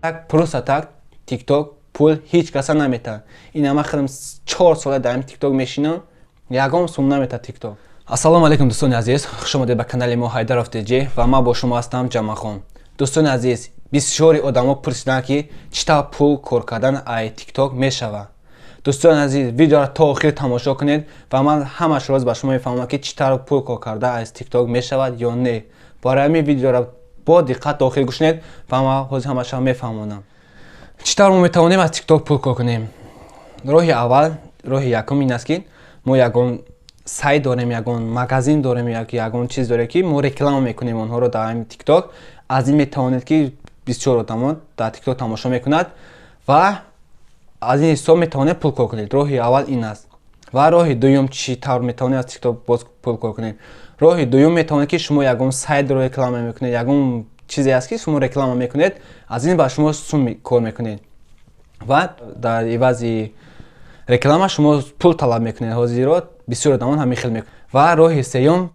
Так просто так TikTok пул ҳеҷ каса наметад. Ин ама хелем 4 сола дар TikTok мешинам. Ягон сум наметад TikTok. Ассалому алайкум дӯстони азиз. Хуш омадед ба канали мо Хайдаров TG ва ман бо шумо ҳастам Ҷамахон. Дӯстони азиз, бисёри одамо пурсиданд ки чӣ тавр пул кор кардан аз TikTok мешавад. Дӯстони азиз, видеоро то охир тамошо кунед ва ман ҳамаш роз ба шумо мефаҳмонам ки чӣ тавр пул кор кардан аз TikTok мешавад ё не. Барои ҳамин видеоро бо диққат то охир гӯш кунед ва ман ҳозир ҳамаша мефаҳмонам. чӣ тавр мо метавонем аз TikTok пул кор кунем? роҳи аввал, роҳи якум ин аст ки мо ягон сайт дорем, ягон магазин дорем, ягон чиз дорем ки мо реклама мекунем онҳоро дар TikTok. аз ин метавонед ки бисёр одамо дар TikTok тамошо мекунад ва аз ин ҳисоб метавонед пул кор кунед. роҳи аввал ин аст. ва роҳи дуюм чӣ тавр метавонед аз TikTok боз пул кор кунед? роҳи дуюм метавонед ки шумо ягон сайтро реклама мекунед, ягон чизе аст ки шумо реклама мекунед, аз ин ба шумо сум кор мекунед ва дар ивази реклама шумо пул талаб мекунед. ҳозиро бисёр одамон ҳамин хел мекунанд. ва роҳи сеюм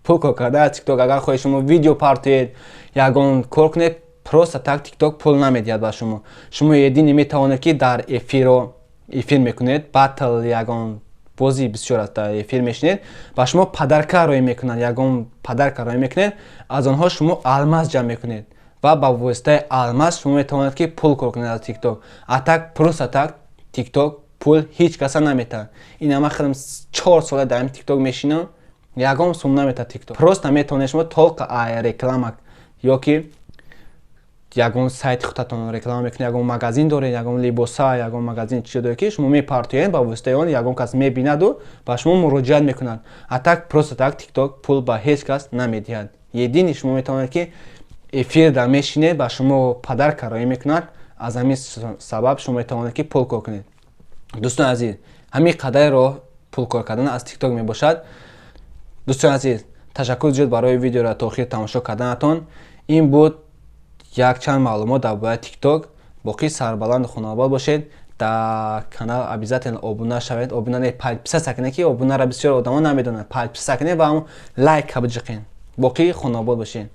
пул кор кардан аз TikTok. агар хоҳед шумо видео партоед, ягон кор кунед, просто так TikTok пул намедиҳад ба шумо. шумо едини метавонед ки дар эфир мекунед, батл ягон бози бисёр аст, дар эфир мешинед, ба шумо падарка роӣ мекунанд, ягон падарка роӣ мекунед, аз онҳо шумо алмаз ҷамъ мекунед ва ба воситаи алмаз шумо метавонед ки пул кор кунед аз TikTok. а так просто так TikTok пул ҳеҷ каса наметад. ин ама хелем 4 сола дар TikTok мешинам, ягон сум наметад TikTok. просто метавонед шумо толқа реклама ё ки ягон сайти худтон реклама мекунед, ягон магазин доред, ягон либоса, ягон магазин чизе доред ки шумо мепартоед, ба воситаи он ягон кас мебинаду ба шумо муроҷиат мекунад. а так просто так TikTok пул ба ҳеҷ кас намедиҳад. едини шумо метавонед ки эфир дар мешинед, ба шумо падарка роӣ мекунад, аз ҳамин сабаб шумо метавонед ки пул кор кунед. дӯстони азиз, ҳамин қадари роҳ пул кор кардан аз TikTok мебошад. дӯстони азиз, ташаккур зиёд барои видеоро то охир тамошо карданатон. ин буд якчанд маълумот дар бораи TikTok. боқӣ сарбаланду хунобод бошед. дар канал обязательно обуна шавед. обуна не, подписа сакинед ки обунаро бисёр одамо намедонанд. подписа сакинед ва лайк ҳам ҷиқен. боқӣ хунобод бошед.